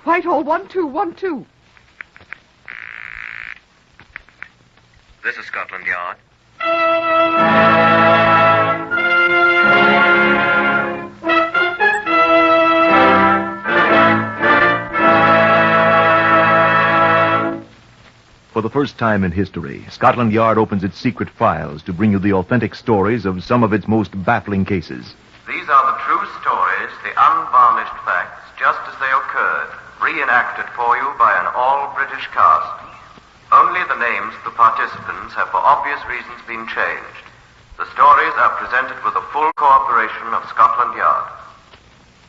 Whitehall 1212. This is Scotland Yard. For the first time in history, Scotland Yard opens its secret files to bring you the authentic stories of some of its most baffling cases. These are the true stories, the unvarnished facts, just as they occurred, reenacted for you by an all-British cast. Only the names of the participants have for obvious reasons been changed. The stories are presented with the full cooperation of Scotland Yard.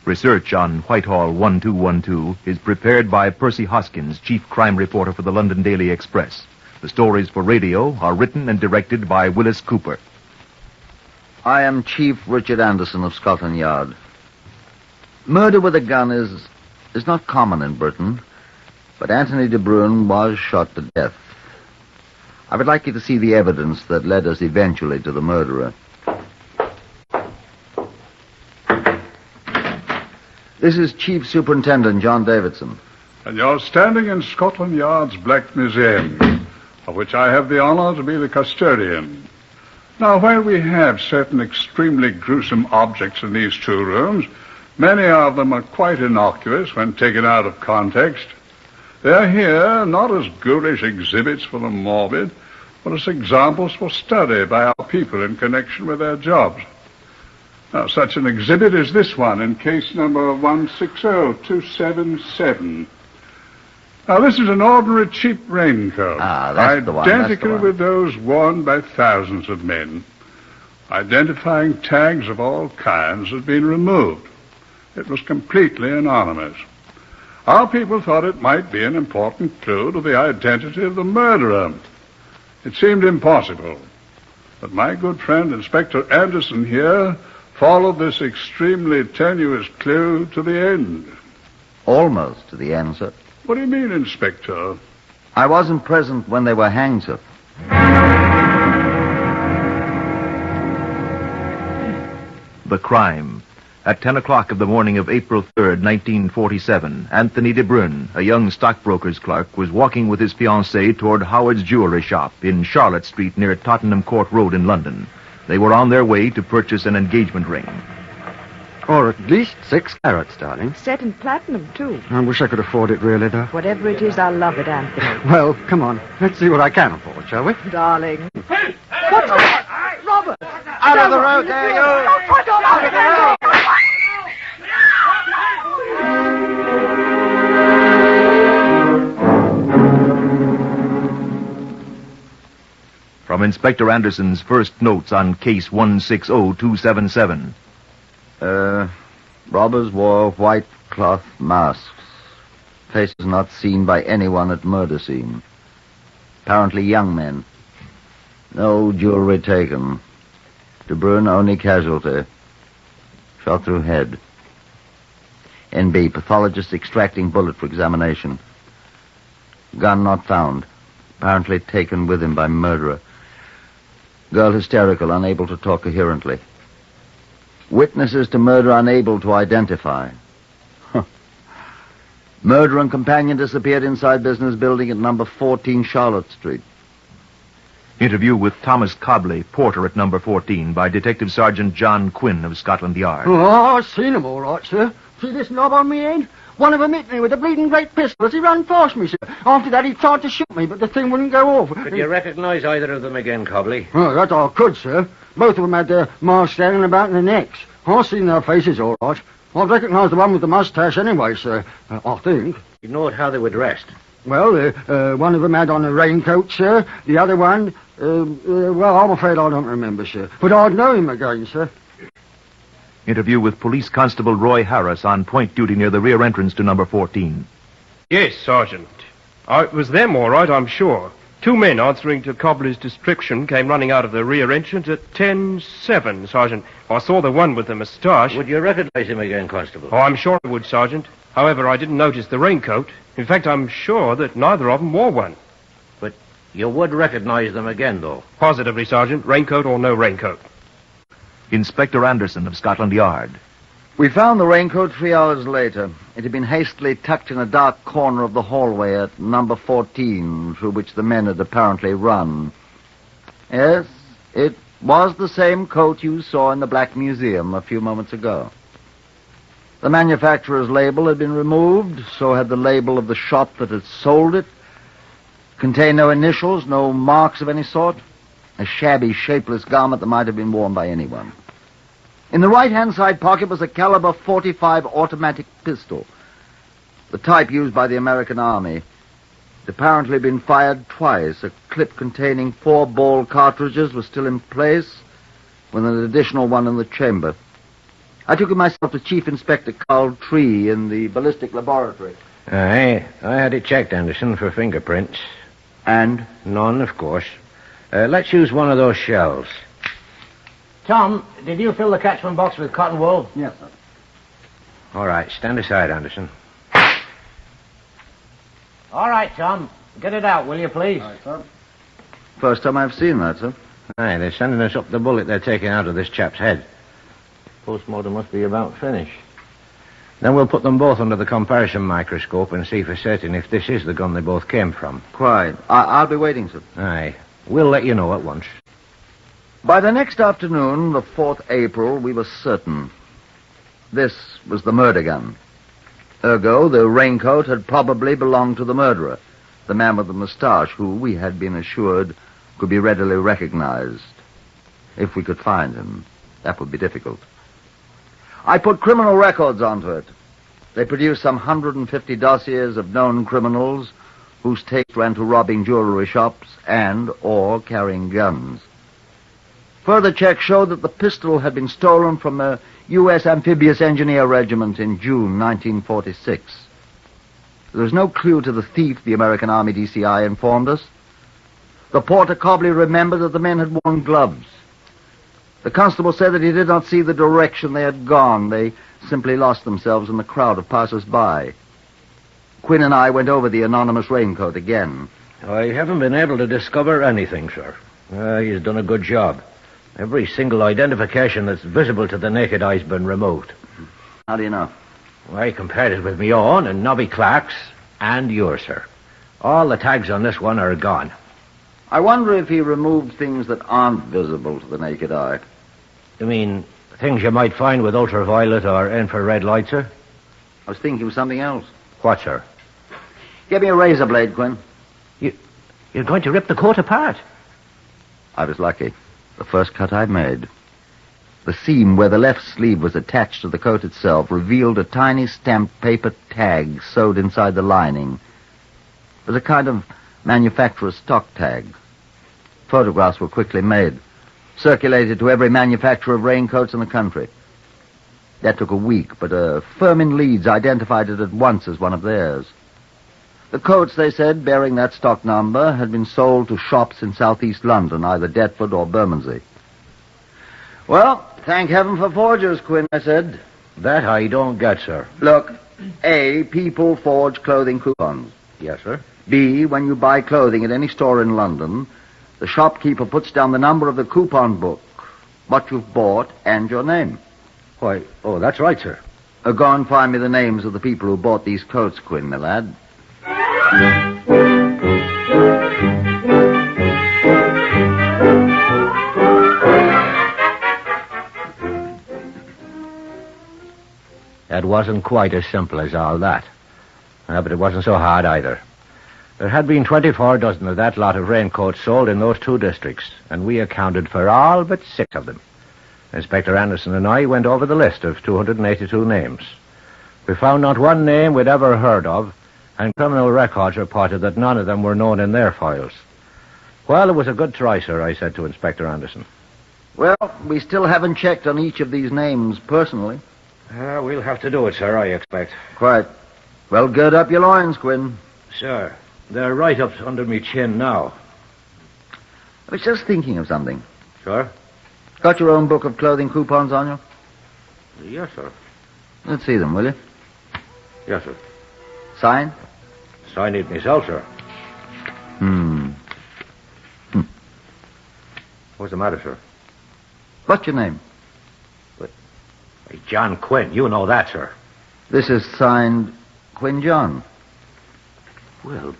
Research on Whitehall 1212 is prepared by Percy Hoskins, chief crime reporter for the London Daily Express. The stories for radio are written and directed by Wyllis Cooper. I am Chief Richard Anderson of Scotland Yard. Murder with a gun is not common in Britain, but Anthony de Bruyn was shot to death. I would like you to see the evidence that led us eventually to the murderer. This is Chief Superintendent John Davidson. And you're standing in Scotland Yard's Black Museum, of which I have the honor to be the custodian. Now, while we have certain extremely gruesome objects in these two rooms, many of them are quite innocuous when taken out of context. They're here not as ghoulish exhibits for the morbid, but as examples for study by our people in connection with their jobs. Now, such an exhibit is this one in case number 160277. Now, this is an ordinary cheap raincoat. That's the one. Identical with those worn by thousands of men. Identifying tags of all kinds had been removed. It was completely anonymous. Our people thought it might be an important clue to the identity of the murderer. It seemed impossible. But my good friend, Inspector Anderson here, followed this extremely tenuous clue to the end. Almost to the end, sir. What do you mean, Inspector? I wasn't present when they were hanged, sir. The crime. At 10 o'clock of the morning of April 3rd, 1947, Anthony de Bruyn, a young stockbroker's clerk, was walking with his fiancée toward Howard's jewelry shop in Charlotte Street near Tottenham Court Road in London. They were on their way to purchase an engagement ring. Or at least 6 carats, darling. Set in platinum, too. I wish I could afford it, really, though. Whatever it is, I'll love it, Anthony. Well, come on. Let's see what I can afford, shall we? Darling. What's that? Robert! Out of the road, there you go! Out of the road! From Inspector Anderson's first notes on case 160277. Robbers wore white cloth masks. Faces not seen by anyone at murder scene. Apparently young men. No jewelry taken. De Bruyn only casualty. Shot through head. NB, pathologist extracting bullet for examination. Gun not found. Apparently taken with him by murderer. Girl hysterical, unable to talk coherently. Witnesses to murder unable to identify. Murderer and companion disappeared inside business building at number 14 Charlotte Street. Interview with Thomas Cobley, porter at number 14, by Detective Sergeant John Quinn of Scotland Yard. Oh, I've seen 'em all right, sir. See this knob on me head? One of 'em hit me with a bleeding great pistol as he ran past me, sir. After that, he tried to shoot me, but the thing wouldn't go off. Could you recognize either of them again, Cobley? Oh, that I could, sir. Both of them had their masks hanging about their necks. I've seen their faces all right. I've recognized the one with the mustache anyway, sir. I think. You know how they were dressed? Well, one of them had on a raincoat, sir. The other one, well, I'm afraid I don't remember, sir. But I'd know him again, sir. Interview with Police Constable Roy Harris on point duty near the rear entrance to number 14. Yes, Sergeant. It was them, all right, I'm sure. 2 men answering to Cobbler's description came running out of the rear entrance at 10:07, Sergeant. I saw the one with the moustache. Would you recognize him again, Constable? Oh, I'm sure I would, Sergeant. However, I didn't notice the raincoat. In fact, I'm sure that neither of them wore one. But you would recognize them again, though? Positively, Sergeant. Raincoat or no raincoat. Inspector Anderson of Scotland Yard. We found the raincoat 3 hours later. It had been hastily tucked in a dark corner of the hallway at number 14, through which the men had apparently run. Yes, it was the same coat you saw in the Black Museum a few moments ago. The manufacturer's label had been removed, so had the label of the shop that had sold it. Contained no initials, no marks of any sort. A shabby, shapeless garment that might have been worn by anyone. In the right-hand side pocket was a caliber .45 automatic pistol, the type used by the American Army. It had apparently been fired twice. A clip containing 4 ball cartridges was still in place, with an additional one in the chamber. I took it myself to Chief Inspector Carl Tree in the ballistic laboratory. I had it checked, Anderson, for fingerprints. And? None, of course. Let's use one of those shells. Tom, did you fill the catchment box with cotton wool? Yes, sir. All right, stand aside, Anderson. All right, Tom. Get it out, will you, please? All right, sir. First time I've seen that, sir. Aye, they're sending us up the bullet they're taking out of this chap's head. Postmortem must be about finished. Then we'll put them both under the comparison microscope and see for certain if this is the gun they both came from. Quite. I'll be waiting, sir. Aye. We'll let you know at once. By the next afternoon, the 4th April, we were certain. This was the murder gun. Ergo, the raincoat had probably belonged to the murderer, the man with the moustache, who we had been assured could be readily recognized. If we could find him, that would be difficult. I put criminal records onto it. They produced some 150 dossiers of known criminals whose taste ran to robbing jewelry shops and or carrying guns. Further checks showed that the pistol had been stolen from a U.S. Amphibious Engineer Regiment in June 1946. There was no clue to the thief, the American Army DCI informed us. The porter Cobley remembered that the men had worn gloves. The constable said that he did not see the direction they had gone. They simply lost themselves in the crowd of passers-by. Quinn and I went over the anonymous raincoat again. I haven't been able to discover anything, sir. He's done a good job. Every single identification that's visible to the naked eye's been removed. How do you know? I compared it with my own and Nobby Clark's and yours, sir. All the tags on this one are gone. I wonder if he removed things that aren't visible to the naked eye. You mean things you might find with ultraviolet or infrared light, sir? I was thinking of something else. What, sir? Give me a razor blade, Quinn. You're going to rip the coat apart? I was lucky. The first cut I made. The seam where the left sleeve was attached to the coat itself revealed a tiny stamped paper tag sewed inside the lining. It was a kind of manufacturer's stock tag. Photographs were quickly made, circulated to every manufacturer of raincoats in the country. That took a week, but a firm in Leeds identified it at once as one of theirs. The coats, they said, bearing that stock number, had been sold to shops in southeast London, either Deptford or Bermondsey. Well, thank heaven for forgers, Quinn, I said. That I don't get, sir. Look, A, people forge clothing coupons. Yes, sir. B, when you buy clothing at any store in London, the shopkeeper puts down the number of the coupon book, what you've bought, and your name. Why, that's right, sir. Go and find me the names of the people who bought these coats, Quinn, my lad. It wasn't quite as simple as all that. But it wasn't so hard either. There had been 24 dozen of that lot of raincoats sold in those 2 districts, and we accounted for all but 6 of them. Inspector Anderson and I went over the list of 282 names. We found not one name we'd ever heard of, and criminal records reported that none of them were known in their files. Well, it was a good try, sir, I said to Inspector Anderson. Well, we still haven't checked on each of these names personally. We'll have to do it, sir, I expect. Quite. Well, gird up your loins, Quinn. Sir, they're right up under me chin now. I was just thinking of something. Sir? Got your own book of clothing coupons on you? Yes, sir. Let's see them, will you? Yes, sir. Sign? Sign it myself, sir. What's the matter, sir? What's your name? Hey, John Quinn, you know that, sir. This is signed Quinn John. Well,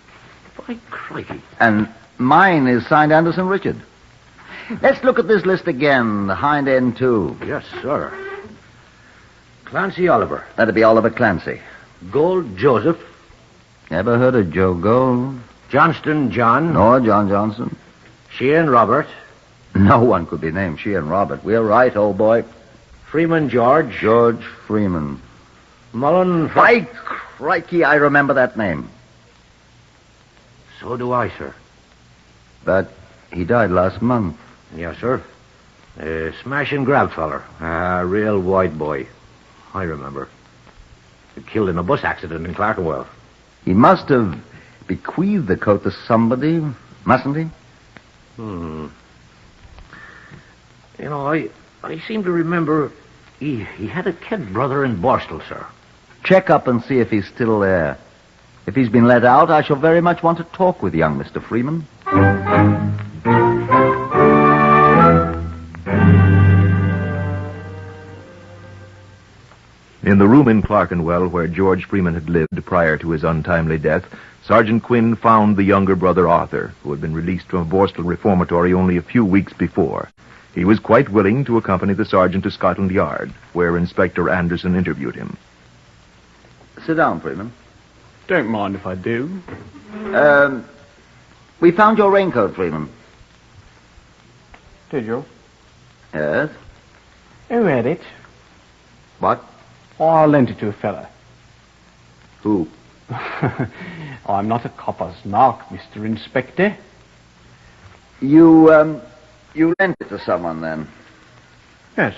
by crikey. And mine is signed Anderson Richard. Let's look at this list again, the hind end too. Yes, sir. Clancy Oliver. That'd be Oliver Clancy. Gold Joseph. Never heard of Joe Gold. Johnston John. Nor John Johnson. Sheehan Robert. No one could be named Sheehan Robert. We're right, old boy. Freeman George. George Freeman. Mullen. By crikey, I remember that name. So do I, sir. But he died last month. Yes, sir. Smash and grab feller. Real white boy. I remember. Killed in a bus accident in Clerkenwell. He must have bequeathed the coat to somebody, mustn't he? You know, I seem to remember he had a kid brother in Borstal, sir. Check up and see if he's still there. If he's been let out, I shall very much want to talk with young Mr. Freeman. In the room in Clerkenwell where George Freeman had lived prior to his untimely death, Sergeant Quinn found the younger brother Arthur, who had been released from Borstal Reformatory only a few weeks before. He was quite willing to accompany the sergeant to Scotland Yard, where Inspector Anderson interviewed him. Sit down, Freeman. Don't mind if I do. We found your raincoat, Freeman. Did you? Yes. Who had it? What? I lent it to a fella. Who? I'm not a copper's mark, Mr. Inspector. You lent it to someone, then? Yes.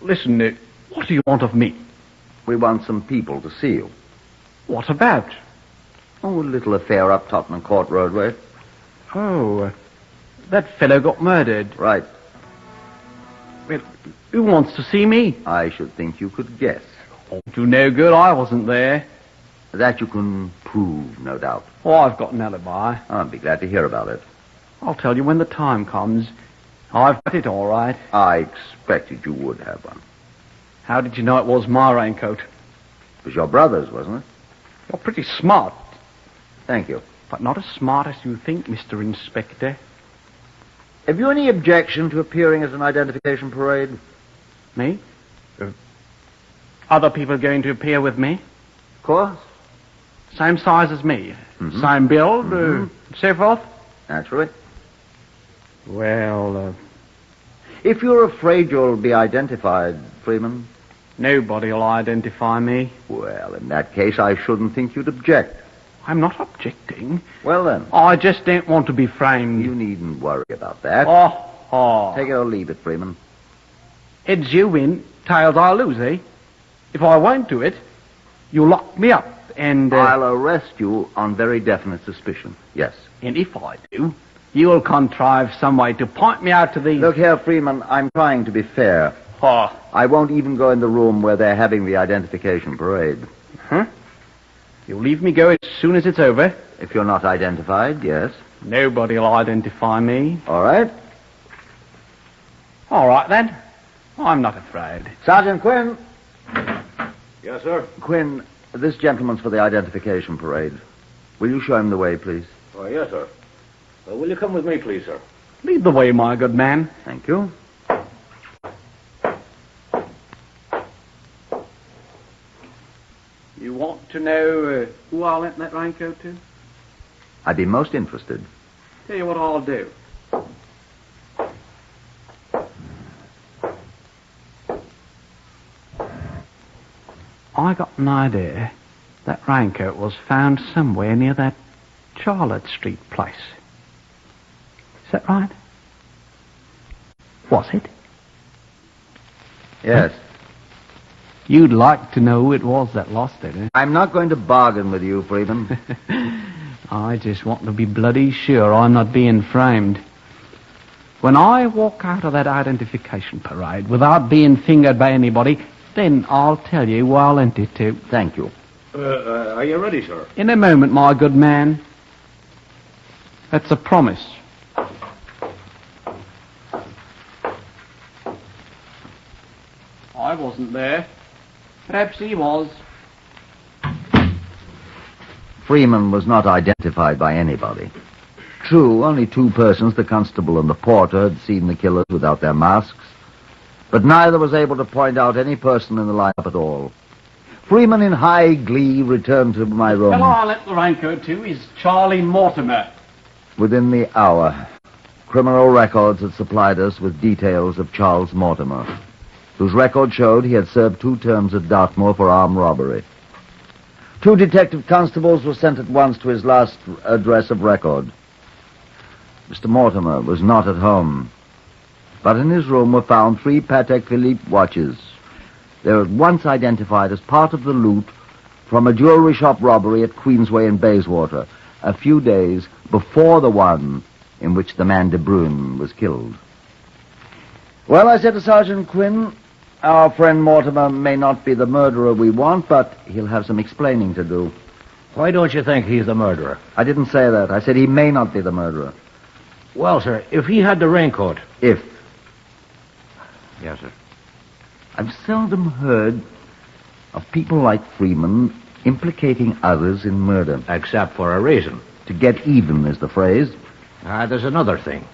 Listen, what do you want of me? We want some people to see you. What about? Oh, a little affair up Tottenham Court Roadway. Oh, that fellow got murdered. Right. Well, who wants to see me? I should think you could guess. Oh, do no good, I wasn't there. That you can prove, no doubt. Oh, I've got an alibi. I'll be glad to hear about it. I'll tell you when the time comes. I've got it all right. I expected you would have one. How did you know it was my raincoat? It was your brother's, wasn't it? You're pretty smart. Thank you. But not as smart as you think, Mr. Inspector. Have you any objection to appearing at an identification parade? Me? Other people going to appear with me? Of course. Same size as me? Mm-hmm. Same build? So forth? Naturally. Well, If you're afraid you'll be identified, Freeman... Nobody'll identify me. Well, in that case, I shouldn't think you'd object. I'm not objecting. Well, then. I just don't want to be framed. You needn't worry about that. Take it or leave it, Freeman. Heads you win, tails I lose, eh? If I won't do it, you'll lock me up and... I'll arrest you on very definite suspicion, yes. And if I do, you'll contrive some way to point me out to these... Look here, Freeman, I'm trying to be fair. Oh. I won't even go in the room where they're having the identification parade. Huh? You'll leave me go as soon as it's over? If you're not identified, yes. Nobody'll identify me. All right. All right, then. I'm not afraid. Sergeant Quinn. Yes, sir. Quinn, this gentleman's for the identification parade. Will you show him the way, please? Oh, yes, sir. Will you come with me, please, sir? Lead the way, my good man. Thank you. You want to know who I lent that raincoat to? I'd be most interested. Tell you what I'll do. I got an idea that raincoat was found somewhere near that Charlotte Street place. Is that right? Was it? Yes. You'd like to know who it was that lost it, eh? I'm not going to bargain with you, Freeman. I just want to be bloody sure I'm not being framed. When I walk out of that identification parade without being fingered by anybody, then I'll tell you who I lent it to. Thank you. Are you ready, sir? In a moment, my good man. That's a promise. wasn't there. Perhaps he was. Freeman was not identified by anybody. True, only 2 persons, the constable and the porter, had seen the killers without their masks, but neither was able to point out any person in the lineup at all. Freeman, in high glee, returned to my room. Well, I'll let the raincoat to is Charlie Mortimer. Within the hour, Criminal Records had supplied us with details of Charles Mortimer, whose record showed he had served 2 terms at Dartmoor for armed robbery. 2 detective constables were sent at once to his last address of record. Mr. Mortimer was not at home, but in his room were found 3 Patek Philippe watches. They were at once identified as part of the loot from a jewelry shop robbery at Queensway in Bayswater, a few days before the one in which the man De Bruyn was killed. Well, I said to Sergeant Quinn, our friend Mortimer may not be the murderer we want, but he'll have some explaining to do. Why don't you think he's the murderer? I didn't say that. I said he may not be the murderer. Well, sir, if he had the raincoat... If. Yes, sir. I've seldom heard of people like Freeman implicating others in murder. Except for a reason. To get even is the phrase. There's another thing.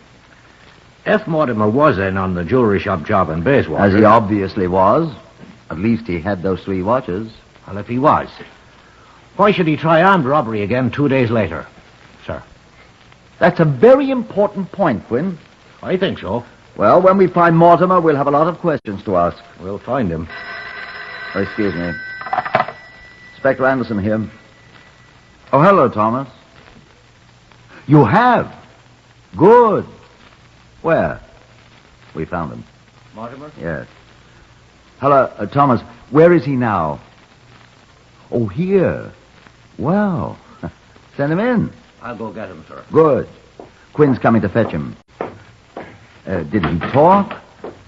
If Mortimer was in on the jewelry shop job in Bayswater... As he obviously was. At least he had those 3 watches. Well, if he was, why should he try armed robbery again 2 days later, sir? That's a very important point, Quinn. I think so. Well, when we find Mortimer, we'll have a lot of questions to ask. We'll find him. Oh, excuse me. Inspector Anderson here. Oh, hello, Thomas. You have? Good. Where? We found him. Mortimer? Yes. Hello, Thomas. Where is he now? Oh, here. Well, send him in. I'll go get him, sir. Good. Quinn's coming to fetch him. Did he talk?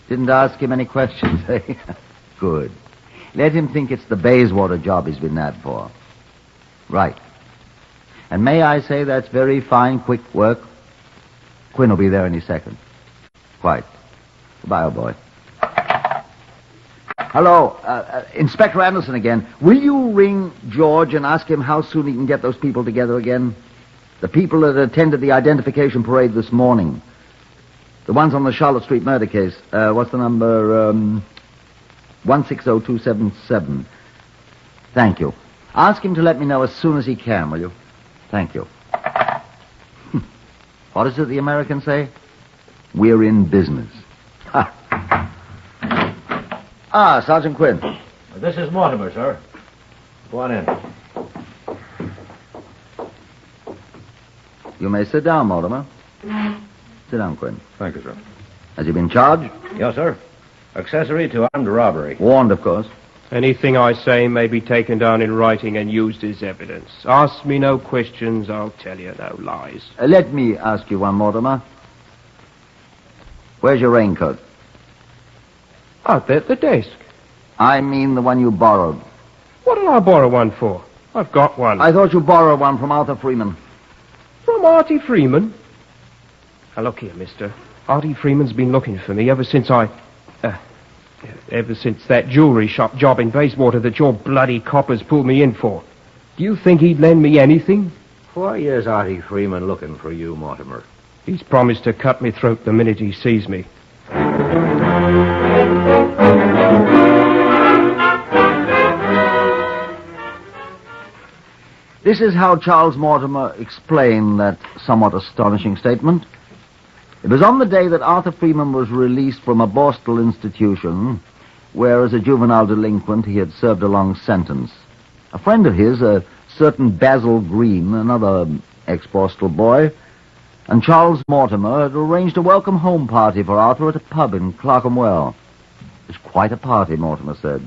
Didn't ask him any questions, eh? Good. Let him think it's the Bayswater job he's been nabbed for. Right. And may I say that's very fine, quick work? Quinn will be there any second. Quite. Goodbye, old boy. Hello, Inspector Anderson again. Will you ring George and ask him how soon he can get those people together again? The people that attended the identification parade this morning. The ones on the Charlotte Street murder case. What's the number? 160277. Thank you. Ask him to let me know as soon as he can, will you? Thank you. What is it the Americans say? We're in business. Sergeant Quinn. This is Mortimer, sir. Go on in. You may sit down, Mortimer. Sit down, Quinn. Thank you, sir. Has he been charged? Yes, sir. Accessory to armed robbery. Warned, of course. Anything I say may be taken down in writing and used as evidence. Ask me no questions, I'll tell you no lies. Let me ask you one, Mortimer. Where's your raincoat? Out there at the desk. I mean the one you borrowed. What did I borrow one for? I've got one. I thought you borrowed one from Arthur Freeman. From Artie Freeman? Now, look here, mister. Artie Freeman's been looking for me ever since that jewelry shop job in Bayswater that your bloody coppers pulled me in for. Do you think he'd lend me anything? Why is Artie Freeman looking for you, Mortimer? He's promised to cut me throat the minute he sees me. This is how Charles Mortimer explained that somewhat astonishing statement. It was on the day that Arthur Freeman was released from a Borstal institution, where as a juvenile delinquent he had served a long sentence. A friend of his, a certain Basil Green, another ex-Borstal boy, and Charles Mortimer had arranged a welcome home party for Arthur at a pub in Clerkenwell. It was quite a party, Mortimer said.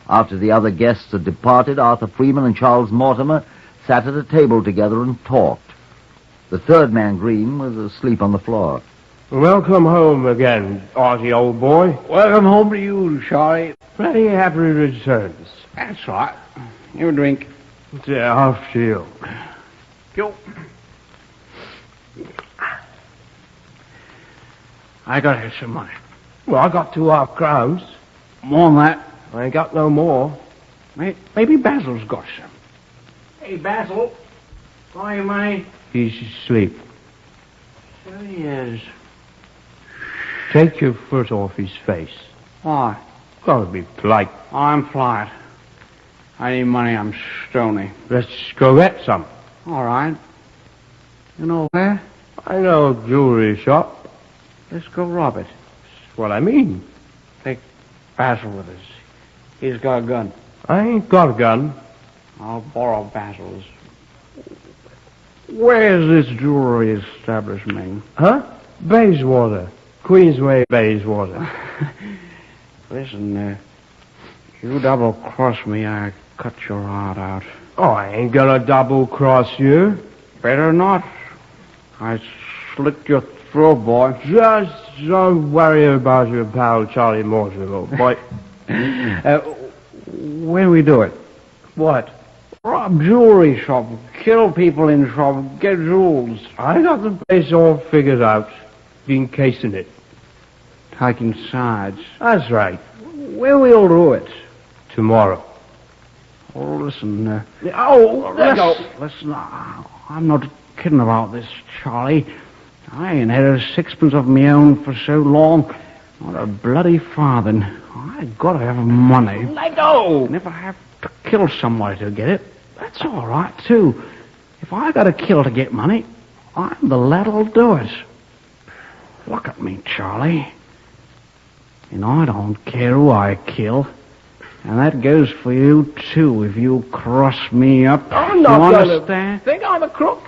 After the other guests had departed, Arthur Freeman and Charles Mortimer sat at a table together and talked. The third man, Green, was asleep on the floor. Welcome home again, Artie, old boy. Welcome home to you, Charlie. Very happy returns. That's right. You a drink. Yeah, after you. Yo. I got here some money. Well, I got 2 half crowns. More than that. I ain't got no more. Maybe Basil's got some. Hey, Basil. Got your money? He's asleep. So he is. Take your foot off his face. Why? Gotta be polite. I'm polite. I need money, I'm stony. Let's go get some. All right. You know where? I know a jewelry shop. Let's go rob it. That's what I mean. Take Basil with us. He's got a gun. I ain't got a gun. I'll borrow Basil's. Where's this jewelry establishment? Huh? Bayswater. Queensway, Bayswater. Listen, you double-cross me, I cut your heart out. Oh, I ain't gonna double-cross you. Better not. I slit your throat, boy. Just don't worry about your pal Charlie Mortimer, old boy. When we do it? What? Rob jewelry shop, kill people in shop, get jewels. I got the place all figured out. Been casing it. Taking sides. That's right. When we'll do it? Tomorrow. Oh, listen, let go. Listen, I'm not kidding about this, Charlie. I ain't had a sixpence of my own for so long. Not a bloody farthing. I gotta have money. Let go! And if I have to kill somebody to get it, that's all right, too. If I gotta kill to get money, I'm the lad'll do it. Look at me, Charlie. And I don't care who I kill. And that goes for you, too, if you cross me up. I'm not you gonna understand? think I'm a crook.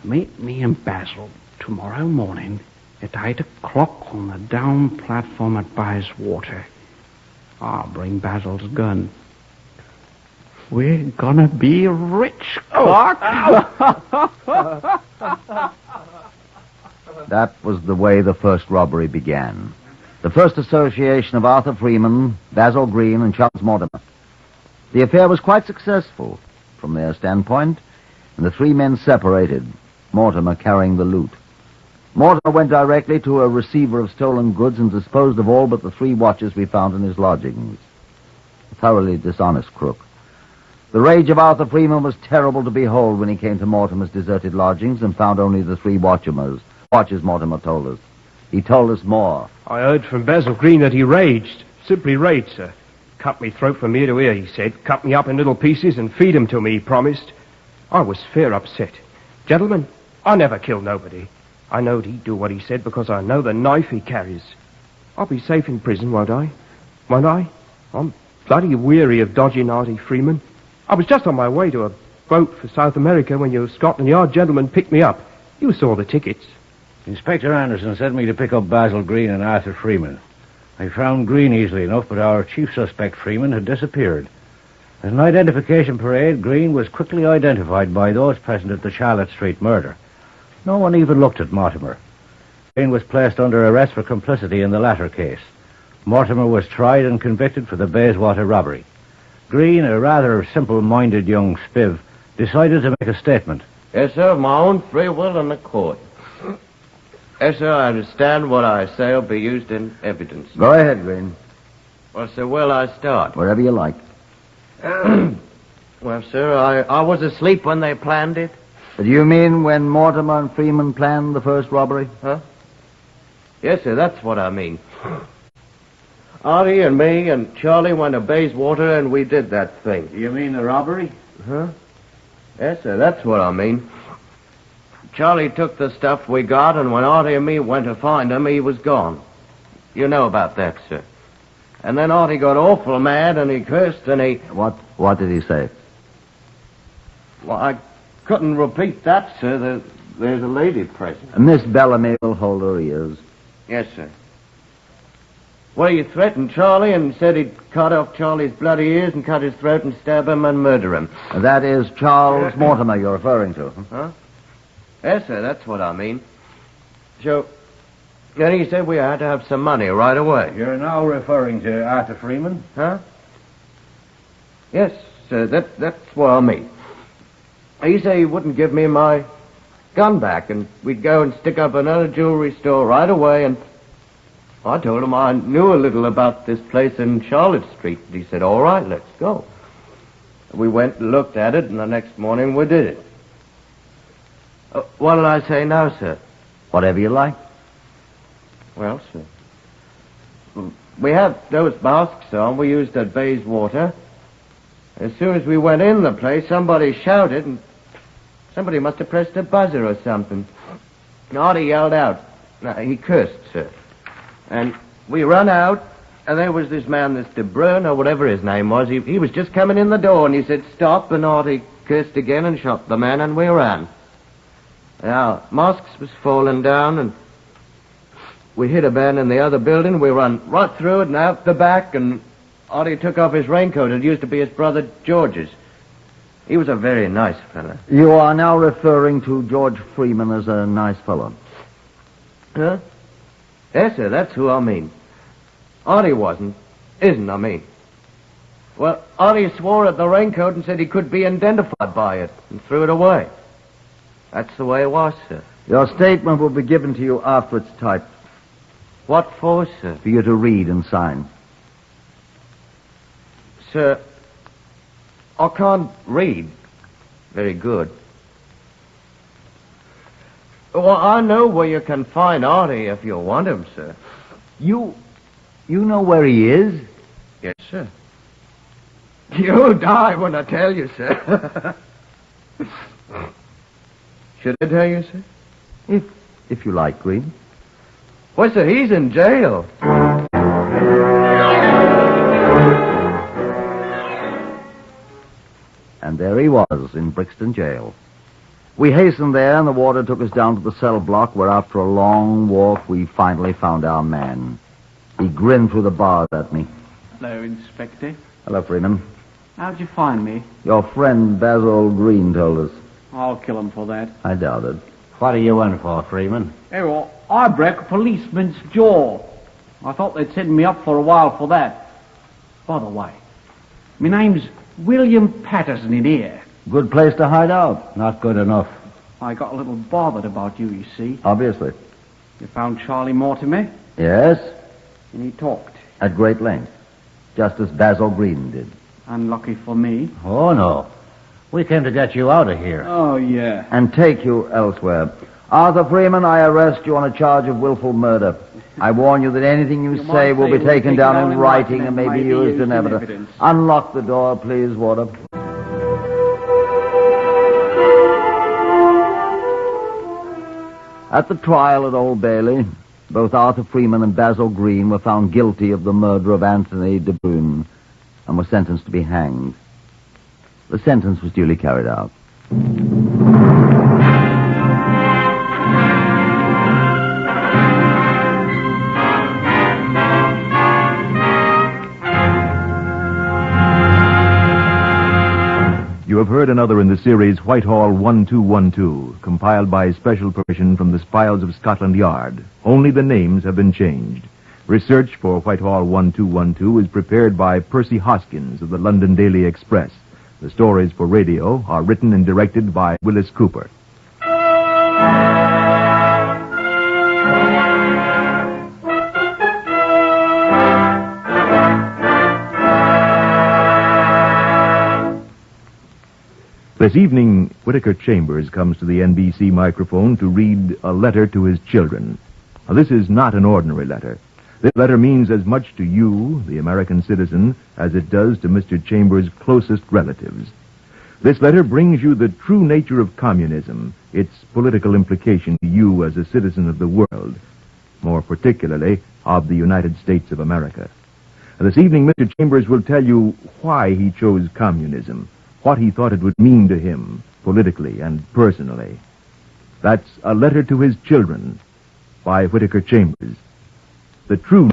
Meet me and Basil tomorrow morning at 8 o'clock on the down platform at Bayswater. I'll bring Basil's gun. We're gonna be rich, Clark. That was the way the first robbery began. The first association of Arthur Freeman, Basil Green, and Charles Mortimer. The affair was quite successful from their standpoint, and the three men separated, Mortimer carrying the loot. Mortimer went directly to a receiver of stolen goods and disposed of all but the 3 watches we found in his lodgings. A thoroughly dishonest crook. The rage of Arthur Freeman was terrible to behold when he came to Mortimer's deserted lodgings and found only the 3 watches, Mortimer told us. He told us more. I heard from Basil Green that he raged. Simply raged, sir. Cut me throat from ear to ear, he said. Cut me up in little pieces and feed 'em to me, he promised. I was fair upset. Gentlemen, I never killed nobody. I knowed he'd do what he said because I know the knife he carries. I'll be safe in prison, won't I? Won't I? I'm bloody weary of dodging Artie Freeman. I was just on my way to a boat for South America when your Scotland Yard gentleman picked me up. You saw the tickets. Inspector Anderson sent me to pick up Basil Green and Arthur Freeman. I found Green easily enough, but our chief suspect, Freeman, had disappeared. At an identification parade, Green was quickly identified by those present at the Charlotte Street murder. No one even looked at Mortimer. Green was placed under arrest for complicity in the latter case. Mortimer was tried and convicted for the Bayswater robbery. Green, a rather simple-minded young spiv, decided to make a statement. Yes, sir, of my own free will in the court. Yes, sir, I understand what I say will be used in evidence. Go ahead, Green. Well, sir, will I start? Wherever you like. Well, sir, I was asleep when they planned it. Do you mean when Mortimer and Freeman planned the first robbery? Huh? Yes, sir, that's what I mean. Artie and me and Charlie went to Bayswater and we did that thing. You mean the robbery? Huh? Yes, sir, that's what I mean. Charlie took the stuff we got, and when Artie and me went to find him, he was gone. You know about that, sir. And then Artie got awful mad, and he cursed, and he... What did he say? Well, I couldn't repeat that, sir. There's a lady present. Miss Bellamy will hold her ears. Yes, sir. Well, he threatened Charlie and said he'd cut off Charlie's bloody ears and cut his throat and stab him and murder him. That is Charles Mortimer you're referring to. Huh? Yes, sir, that's what I mean. So, then he said we had to have some money right away. You're now referring to Arthur Freeman? Huh? Yes, sir, that's what I mean. He said he wouldn't give me my gun back, and we'd go and stick up another jewelry store right away, and... I told him I knew a little about this place in Charlotte Street. He said, all right, let's go. We went and looked at it, and the next morning we did it. What did I say now, sir? Whatever you like. Well, sir, we had those masks on. We used that Bayswater. As soon as we went in the place, somebody shouted, and somebody must have pressed a buzzer or something. Artie yelled out. No, he cursed, sir. And we run out, and there was this man, this De Bruyn, or whatever his name was. He was just coming in the door, and he said, stop, and Artie cursed again and shot the man, and we ran. Now, masks was falling down, and we hit a man in the other building. We run right through it and out the back, and Artie took off his raincoat. It used to be his brother George's. He was a very nice fella. You are now referring to George Freeman as a nice fellow. Huh? Yes, sir, that's who I mean. Artie isn't, I mean. Well, Artie swore at the raincoat and said he could be identified by it, and threw it away. That's the way it was, sir. Your statement will be given to you after it's typed. What for, sir? For you to read and sign. Sir, I can't read very good. Well, I know where you can find Artie if you want him, sir. You know where he is? Yes, sir. You'll die when I tell you, sir. Should I tell you, sir? If you like, Green. Well, sir, he's in jail. And there he was, in Brixton Jail. We hastened there, and the water took us down to the cell block, where after a long walk, we finally found our man. He grinned through the bars at me. Hello, Inspector. Hello, Freeman. How'd you find me? Your friend Basil Green told us. I'll kill him for that. I doubt it. What are you in for, Freeman? Hey, well, I broke a policeman's jaw. I thought they'd send me up for a while for that. By the way, my name's William Patterson in here. Good place to hide out. Not good enough. I got a little bothered about you see. Obviously. You found Charlie Mortimer? Yes? And he talked. At great length. Just as Basil Green did. Unlucky for me. Oh, no. We came to get you out of here. Oh, yeah. And take you elsewhere. Arthur Freeman, I arrest you on a charge of willful murder. I warn you that anything you say will be taken down in writing and may be used in evidence. Unlock the door, please, Warder. At the trial at Old Bailey, both Arthur Freeman and Basil Green were found guilty of the murder of Anthony de Bruyn and were sentenced to be hanged. The sentence was duly carried out. You have heard another in the series Whitehall 1212, compiled by special permission from the Spiles of Scotland Yard. Only the names have been changed. Research for Whitehall 1212 is prepared by Percy Hoskins of the London Daily Express. The stories for radio are written and directed by Wyllis Cooper. This evening, Whittaker Chambers comes to the NBC microphone to read a letter to his children. Now, this is not an ordinary letter. This letter means as much to you, the American citizen, as it does to Mr. Chambers' closest relatives. This letter brings you the true nature of communism, its political implication to you as a citizen of the world, more particularly of the United States of America. Now, this evening, Mr. Chambers will tell you why he chose communism, what he thought it would mean to him, politically and personally. That's A Letter to His Children by Whittaker Chambers. The true